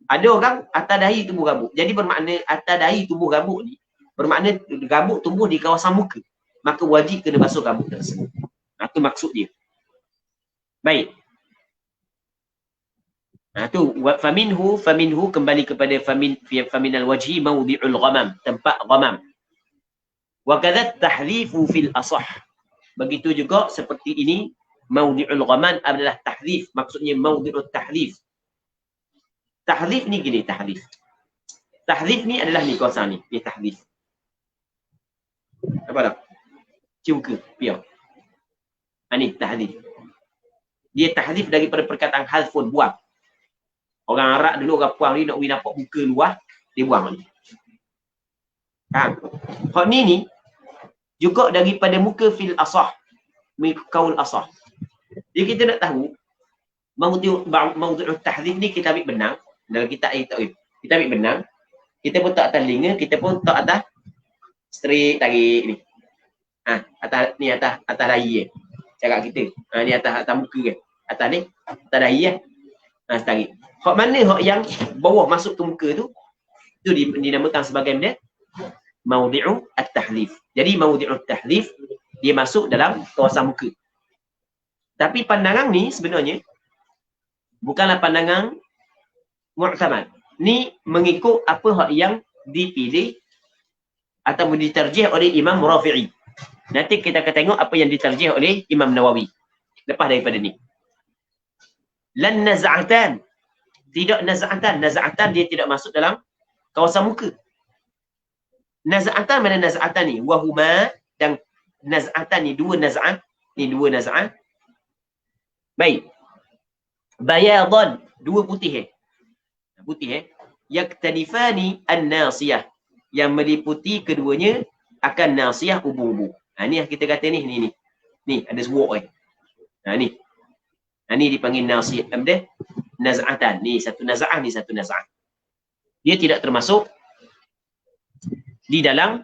Ada orang atas dahi tumbuh rambut. Jadi bermakna atas dahi tumbuh rambut ni bermakna rambut tumbuh di kawasan muka. Maka wajib kena basuh rambut tersebut. Itu maksud dia. Baik. Tu faminhu kembali kepada faminal wajhi mawdi'ul ghamam, tempat ghamam. Wa kadza tahdhifu fil asah. Begitu juga seperti ini mawdi'ul ghamam adalah tahdhif, maksudnya mawdi'ut tahdhif. Tahdhif ni gini, tahdhif. Tahdhif ni adalah ni kawasan ni, ni tahdhif. Apa dah? Cium ke? Piau. Ni tahdhif. Dia tahdhif daripada perkataan hazfun, buang. Orang Arab dulu orang puang ni nak pergi nampak muka luar, dia buang ni. Hak ni juga daripada muka fil asah, kaul asah. Jadi kita nak tahu mawdu'ut tahdhif ni kita ambil benang dalam kitab itu. Kita ambil benang, kita pun tak atas telinga, kita pun tak atas straight tarik ni. Atas ni atas dahi cakap kita. Ni atas muka kan. Atas ni atas dahi tarik. Hak mana hak yang bawah masuk ke muka tu dinamakan sebagai benda mawdi'u at-tahdhif. Jadi mawdi'u at-tahdhif dia masuk dalam kawasan muka. Tapi pandangan ni sebenarnya bukanlah pandangan mu'tamad. Ni mengikut apa hak yang dipilih atau diterjih oleh Imam Rafi'i. Nanti kita akan tengok apa yang diterjih oleh Imam Nawawi. Lepas daripada ni. Lan naz'atan. Tidak naz'atan. Naz'atan dia tidak masuk dalam kawasan muka. Naz'atan mana naz'atan ni? Wahuma dan naz'atan ni dua naz'at. Ni dua naz'at. Baik. Bayadan. Dua putih Putih Yaktanifani an-nasiyah. Yang meliputi keduanya akan nasiyah ubu-ubu. Ni yang kita kata ni. Ni ada sebuah ni. Ni dipanggil nasiyah. Apa naz'atan. Ni satu naz'ah, ni satu naz'ah. Dia tidak termasuk di dalam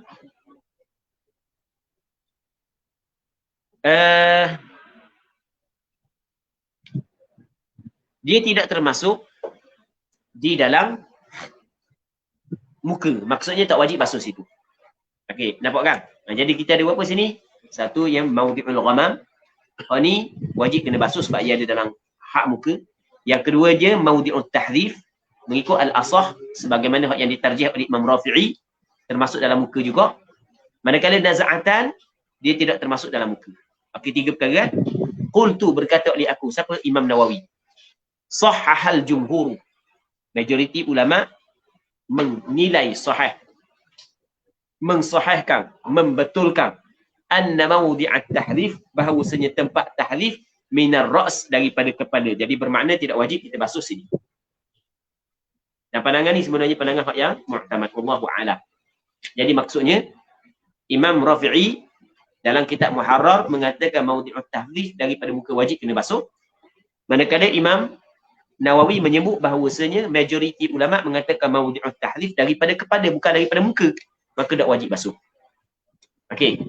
dia tidak termasuk di dalam muka. Maksudnya tak wajib basuh situ. Okey, nampak kan? Jadi kita ada berapa sini? Satu yang mawdi'ul ghamam. Ni wajib kena basuh sebab ia ada dalam hak muka. Yang kedua je mawdi'ut tahdhif, mengikut al-asah sebagaimana hak yang diterjih oleh Imam Rafi'i, termasuk dalam muka juga. Manakala naz'atan dia tidak termasuk dalam muka. Okey, tiga perkara. Qultu berkata oleh aku, siapa? Imam Nawawi. Sahhahal jumhur. Majoriti ulama menilai sahih, mensahihkan, membetulkan anna mawdi'at tahdhif, bahawasanya tempat tahdhif minar ra's, daripada kepala. Jadi bermakna tidak wajib kita basuh sini. Dan pandangan ni sebenarnya pandangan hak yang mu'tamad, wallahu a'lam. Jadi maksudnya Imam Rafi'i dalam kitab Muharrar mengatakan mawdi'ut tahdhif daripada muka wajib kena basuh. Manakala Imam Nawawi menyebut bahawasanya majoriti ulama mengatakan mawdi'ut tahdhif daripada kepala, bukan daripada muka, maka tak wajib basuh. Okey.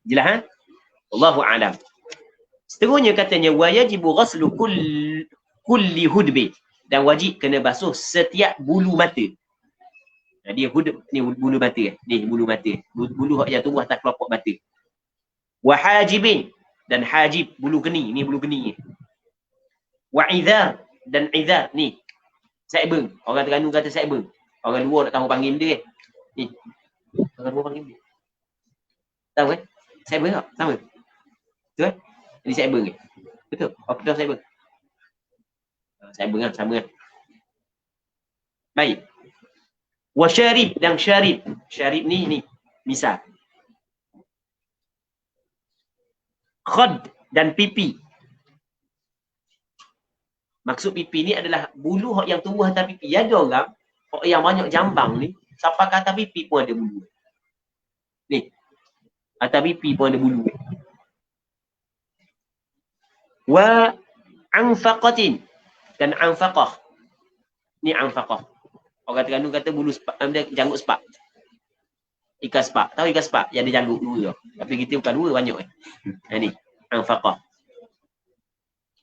Jelas Wallahu a'lam. Seterusnya katanya wa yajibu ghaslu kulli hudbi, dan wajib kena basuh setiap bulu mata. Dia hudb ni bulu mata ni bulu mata. Bulu yang tumbuh atas kelopak mata. Wa hajibin, dan hajib bulu kening, ni bulu kening ni. Wa idhar, dan idhar ni saibeng. Orang Terengganu kata saibeng. Orang luar tak tahu panggil dia kan. Ni. Orang luar panggil dia. Tahu kan? Saibeng tak? Tahu. Betul kan? Ini saibeng ke? Betul. Apa dah saibeng? Saibeng kan, sama kan. Baik. Wa syarib, dan syarib. Syarib ni misal. Khad, dan pipi. Maksud pipi ni adalah bulu yang tumbuh atas pipi. Ada orang yang banyak jambang ni, sampai ke atas pipi pun ada bulu. Ni. Atas pipi pun ada bulu. Wa anfaqatin, dan anfaqah. Ni anfaqah. Orang Terengganu kata bulu sepak, janggut sepak. Ikan sepak. Tahu ikan sepak? Yang ada janggut dua. Tapi kita bukan dua, banyak ni. Anfaqah.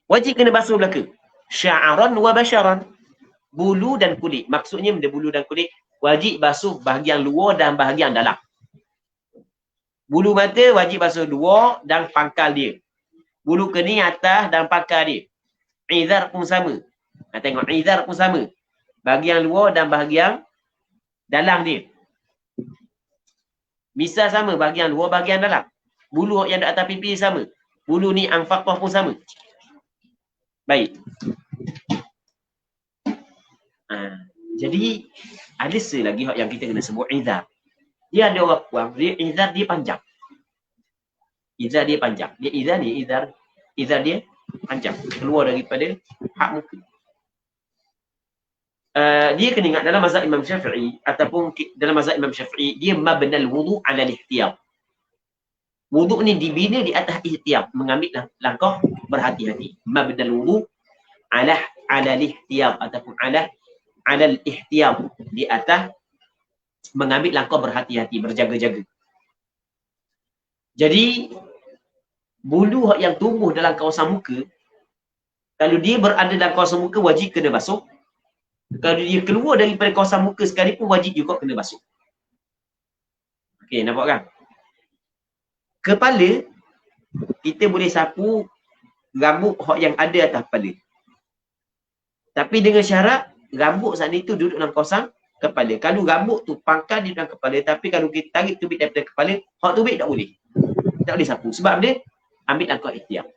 Wajib kena basuh belaka. Sya'aran wa basyaran. bulu dan kulit. Maksudnya benda bulu dan kulit wajib basuh bahagian luar dan bahagian dalam. Bulu mata wajib basuh luar dan pangkal dia. Bulu kening atas dan pangkal dia. Izar pun sama. Tengok izar pun sama. Bahagian luar dan bahagian dalam dia. Misal sama bahagian luar, bahagian dalam. Bulu yang di atas pipi sama. Bulu ni anfaqah pun sama. Baik. Jadi ada lagi yang kita kena sebut izar. Dia ada orang puang, dia izar dia panjang. Izar dia panjang. Dia izar ni izar dia panjang. Keluar daripada hak muka. Dia kena ingat dalam mazhab Imam Syafi'i ataupun dalam mazhab Imam Syafi'i dia mabnal wudu' ala al-ihtiyat. Wudu' ni dibina di atas ihtiyat, mengambil langkah berhati-hati. Mabnal wudu' ala al-ihtiyat ataupun ala al-ihtiyat, di atas mengambil langkah berhati-hati, berjaga-jaga. Jadi bulu yang tumbuh dalam kawasan muka, kalau dia berada dalam kawasan muka wajib kena basuh. Kalau dia keluar daripada kawasan muka sekalipun wajib juga kena basuh. Okey, nampak kan? Kepala kita boleh sapu rambut yang ada atas kepala. Tapi dengan syarat rambut saat itu duduk dalam kawasan kepala. Kalau rambut tu pangkal di dalam kepala, tapi kalau kita tarik tubik daripada kepala, hak tubik tak boleh. Tak boleh sapu. Sebab dia ambil langkah ikhtiar.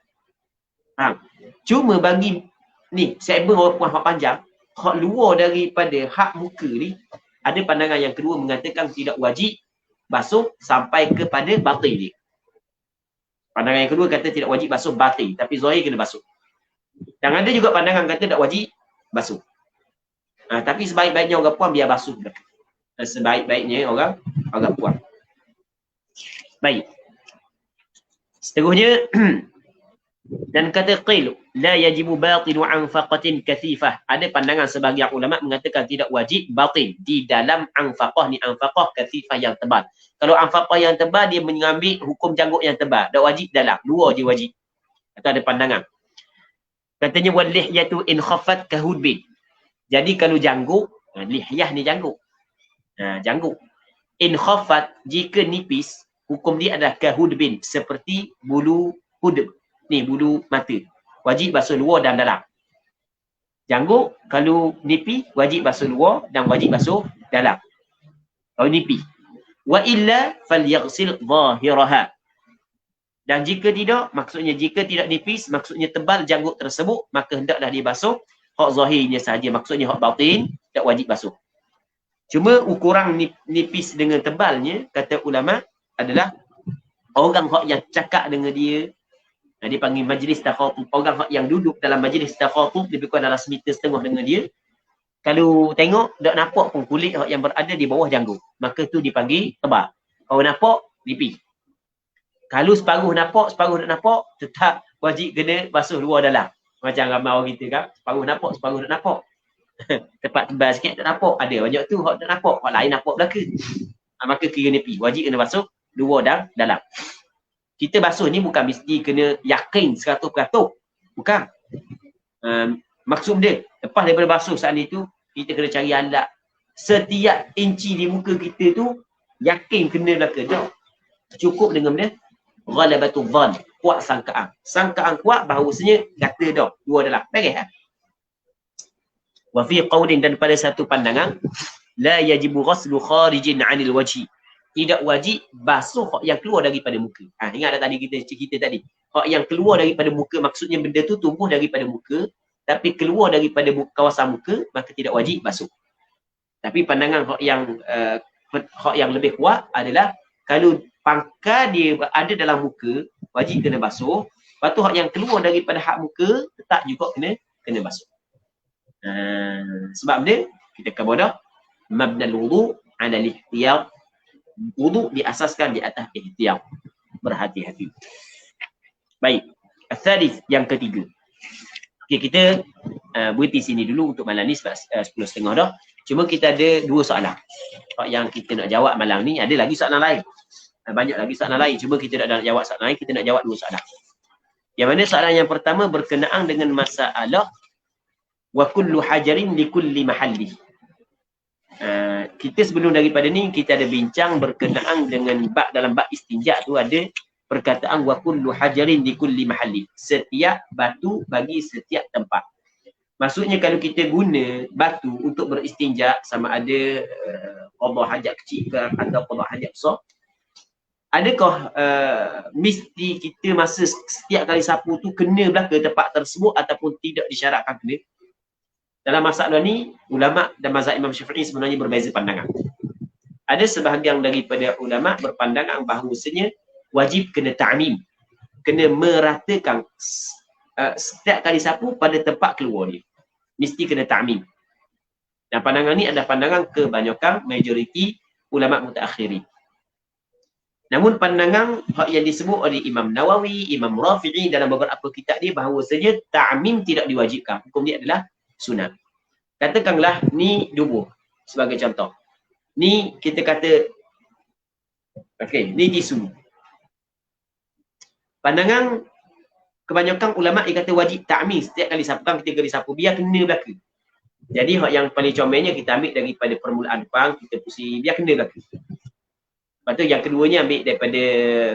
Cuma bagi ni, segmen orang puan hak panjang, hak luar daripada hak muka ni, ada pandangan yang kedua mengatakan tidak wajib basuh sampai kepada batin dia. Pandangan yang kedua kata tidak wajib basuh batin, tapi zahir kena basuh. Dan ada juga pandangan kata tak wajib basuh. Tapi sebaik-baiknya orang puan biar basuh. Sebaik-baiknya orang puan. Baik. Seterusnya dan kata qil la yajibu batinu anfaqatin kathifah. Ada pandangan sebahagian ulama mengatakan tidak wajib batin di dalam anfaqah ni, anfaqah kathifah yang tebal. Kalau anfaqah yang tebal dia mengambil hukum janggut yang tebal, tak wajib dalam, luar je wajib. Atau ada pandangan. Katanya wal lihyatu in khaffat kahudbin. Jadi kalau janggut, lihyah ni janggut. Janggut. In khaffat, jika nipis, hukum dia adalah kahudbin, seperti bulu hudb. Ni bulu mata. Wajib basuh luar dan dalam. Janggut kalau nipi wajib basuh luar dan wajib basuh dalam. Kalau nipi. Wa illa falyaghsil zahiraha. Dan jika tidak, maksudnya jika tidak nipis, maksudnya tebal janggut tersebut, maka hendaklah dia basuh hak zahirnya sahaja. Maksudnya hak batin tak wajib basuh. Cuma ukuran nipis dengan tebalnya, kata ulama, adalah orang hak yang cakap dengan dia, dia panggil majlis takhatub. Orang yang duduk dalam majlis takhatub lebih kurang dalam semeter setengah dengan dia, kalau tengok tak nampak pun kulit yang berada di bawah janggut, maka tu dipanggil tebal. Kalau nampak, nipis. Kalau separuh nampak, separuh tak nampak, tetap wajib kena basuh luar dalam. Macam ramai orang kita kan, separuh nampak, separuh tak nampak. Tempat tebal sikit tak nampak, ada banyak tu hak tak nampak, hak lain nampak belaka. Maka kira nipis, wajib kena basuh luar dan dalam. Kita basuh ni bukan mesti kena yakin 100%. Bukan. Maksud dia, lepas daripada basuh saat itu, kita kena cari alat. Setiap inci di muka kita tu, yakin kena belaka. Tak. Cukup dengan benda, ghalabatul dhann, kuat sangkaan. Sangkaan kuat bahawasanya kata dah, luar dalam. Beres. Wa fi qawlin, dan pada satu pandangan, la yajibu ghaslu kharijin 'anil wajhi. Tidak wajib basuh hak yang keluar daripada muka. Ingat dah tadi kita tadi. Hak yang keluar daripada muka, maksudnya benda tu tumbuh daripada muka, tapi keluar daripada kawasan muka, maka tidak wajib basuh. Tapi pandangan hak yang lebih kuat adalah kalau pangkal dia ada dalam muka, wajib kena basuh. Lepas tu hak yang keluar daripada hak muka, tetap juga kena basuh. Sebab dia, kita kabar mabnal wudu' ala al-ihtiyat. Wudu diasaskan di atas ihtiyat, berhati-hati. Baik, al-thalith, yang ketiga. Okey, kita berhenti sini dulu untuk malam ni sebab 10.30 dah. Cuma kita ada 2 soalan yang kita nak jawab malam ni. Ada lagi soalan lain, banyak lagi soalan lain, cuma kita tak nak jawab soalan lain, kita nak jawab 2 soalan. Yang mana soalan yang pertama berkenaan dengan masalah wa kullu hajarin li kulli mahalli. Kita sebelum daripada ni kita ada bincang berkenaan dengan bab, dalam bab istinja tu ada perkataan wa kullu hajarin li kulli mahalli, setiap batu bagi setiap tempat. Maksudnya kalau kita guna batu untuk beristinja, sama ada qada hajat kecil ke atau qada hajat besar, adakah mesti kita masa setiap kali sapu tu kena belaka tempat tersebut ataupun tidak disyaratkan kena? Dalam masalah ni, ulama dan mazhab Imam Syafi'i sebenarnya berbeza pandangan. Ada sebahagian daripada ulama berpandangan bahawasanya wajib kena ta'mim, kena meratakan setiap kali sapu pada tempat keluar dia. Mesti kena ta'mim. Dan pandangan ni adalah pandangan kebanyakan majoriti ulama mutaakhirin. Namun pandangan yang disebut oleh Imam Nawawi, Imam Rafi'i dalam beberapa kitab dia bahawasanya ta'mim tidak diwajibkan. Hukum dia adalah sunat. Katakanlah ni dubur sebagai contoh. Ni kita kata okey, ni tisu. Pandangan kebanyakan ulama dia kata wajib ta'mim setiap kali sapu, kan kita kali sapu biar kena belaka. Jadi hak yang paling comelnya kita ambil daripada permulaan depan, kita pusing biar kena belaka. Lepas tu yang keduanya ambil daripada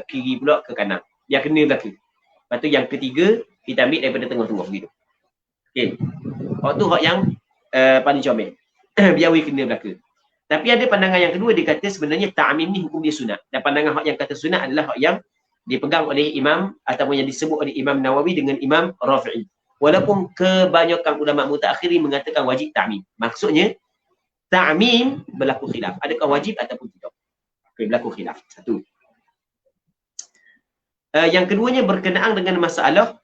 kiri pula ke kanan, biar kena belaka. Lepas tu yang ketiga kita ambil daripada tengah-tengah begitu. Okey. Hak tu hak yang paling comel. Biar we kena belaka. Tapi ada pandangan yang kedua, dia kata sebenarnya ta'mim ni hukum dia sunat. Dan pandangan hak yang kata sunat adalah hak yang dipegang oleh Imam ataupun yang disebut oleh Imam Nawawi dengan Imam Rafi'i. Walaupun kebanyakan ulama mutaakhirin mengatakan wajib ta'mim. Maksudnya ta'mim berlaku khilaf. Adakah wajib ataupun tidak? Okay, berlaku khilaf. Satu. Yang keduanya berkenaan dengan masalah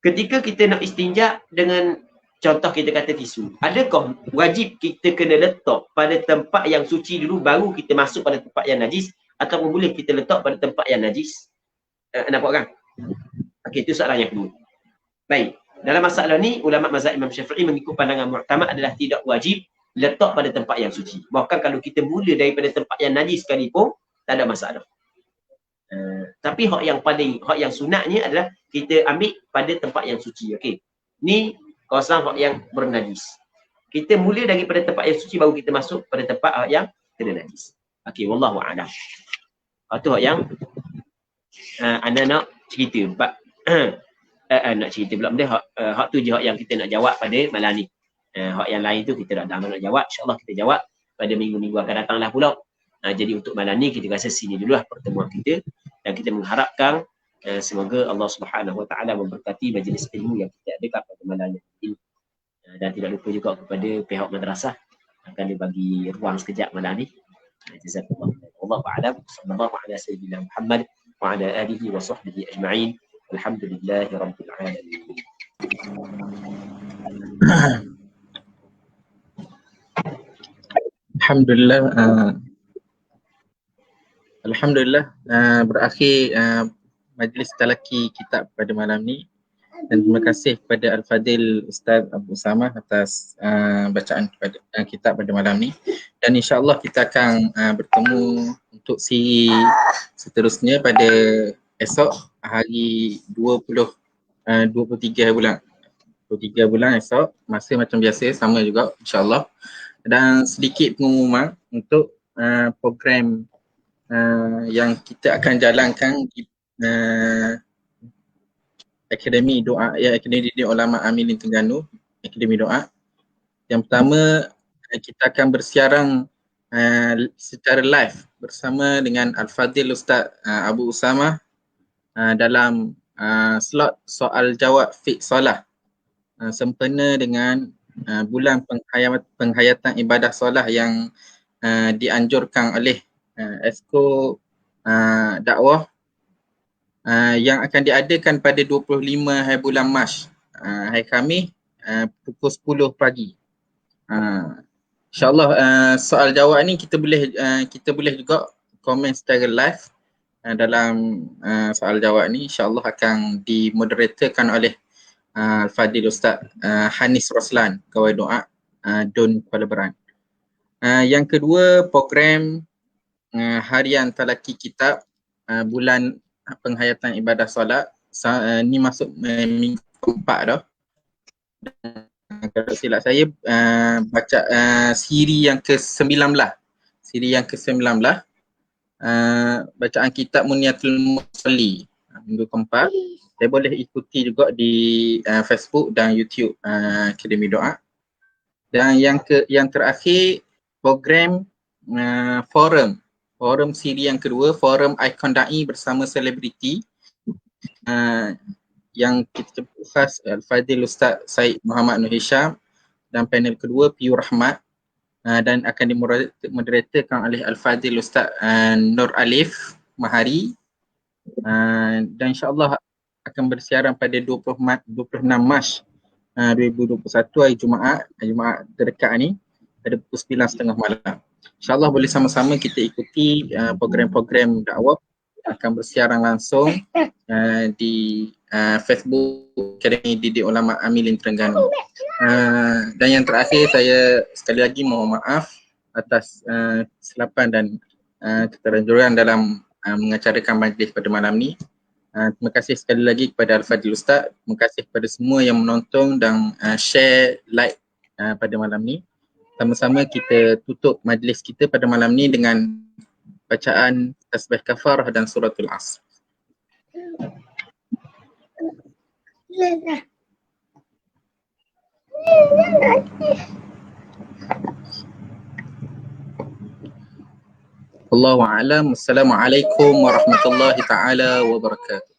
ketika kita nak istinja dengan contoh kita kata tisu. Adakah wajib kita kena letak pada tempat yang suci dulu baru kita masuk pada tempat yang najis, ataupun boleh kita letak pada tempat yang najis? Nampak kan? Okey, itu soalan yang kedua. Baik. Dalam masalah ni ulama mazhab Imam Syafi'i mengikut pandangan mu'tamad adalah tidak wajib letak pada tempat yang suci. Bahkan kalau kita mula daripada tempat yang najis sekalipun tak ada masalah. Tapi hak yang sunatnya adalah kita ambil pada tempat yang suci. Okey. Ni kawasan hak yang bernajis. Kita mula daripada tempat yang suci baru kita masuk pada tempat hak yang kena najis. Okey, wallahu a'lam. Itu hak yang anda nak cerita. Nak cerita pula benda hak tu je hak yang kita nak jawab pada malam ni. Hak yang lain tu kita tak nak jawab. InsyaAllah kita jawab pada minggu-minggu akan datang lah pula. Jadi untuk malam ni kita rasa sini dululah pertemuan kita, dan kita mengharapkan semoga Allah Subhanahu Wa Taala memberkati majlis ilmu yang kita adakan pada malam ini. Dan tidak lupa juga kepada pihak madrasah akan dibagi ruang sekejap malam ni. Jazakallah. Wallahu a'lam. Sallallahu ala sayyidina Muhammad wa ala alihi wa sahbihi ajma'in. Alhamdulillahirabbil alamin. Alhamdulillah berakhir majlis talaki kitab pada malam ni, dan terima kasih kepada Al-Fadil Ustaz Abu Usamah atas bacaan kitab pada malam ni, dan insya-Allah kita akan bertemu untuk siri seterusnya pada esok hari 23 bulan. 23 bulan esok, masa macam biasa sama juga insya-Allah. Dan sedikit pengumuman untuk program yang kita akan jalankan di Akademi Doa, Akademi Ulama Amilin Terengganu, Akademi Doa. Yang pertama, kita akan bersiaran secara live bersama dengan Al-Fadil Ustaz Abu Usamah dalam slot soal jawab fiqh solah sempena dengan bulan penghayatan ibadah solah yang dianjurkan oleh Esko dakwah yang akan diadakan pada 25 hari bulan Mac, hari Khamis, pukul 10 pagi. InsyaAllah soal jawab ni kita boleh juga komen secara live dalam soal jawab ni. InsyaAllah akan dimoderatorkan oleh Al-Fadil Ustaz Hanis Roslan, Kawai Doa Dun Kuala Beran. Yang kedua, program harian talaki kitab bulan penghayatan ibadah solat, ni masuk minggu keempat dah. Kalau silap saya baca siri yang ke-19. Siri yang ke-19. Bacaan kitab Muniatul Musalli minggu keempat. Saya boleh ikuti juga di Facebook dan YouTube Akademi Doa. Dan yang terakhir program forum siri yang kedua, forum Ikon Da'i bersama selebriti yang kita jemput khas Al-Fadhil Ustaz Syed Muhammad Nur Hisham, dan panel kedua Piu Rahmat dan akan dimoderatorkan oleh Al-Fadhil Ustaz Nur Alif Mahari, dan insyaAllah akan bersiaran pada 26 Mac 2021 hari Jumaat terdekat ni pada pukul 9.30 malam. InsyaAllah boleh sama-sama kita ikuti program-program dakwah akan bersiaran langsung di Facebook Akademi Didik Ulama Amilin Terengganu. Dan yang terakhir, saya sekali lagi mohon maaf atas kesilapan dan keterlanjuran dalam mengacarakan majlis pada malam ni. Terima kasih sekali lagi kepada Al-Fadhil Ustaz. Terima kasih kepada semua yang menonton dan share, like pada malam ni. Sama-sama kita tutup majlis kita pada malam ni dengan bacaan tasbih kafarah dan suratul Asr. Wallahu a'lam. Assalamualaikum warahmatullahi taala wabarakatuh.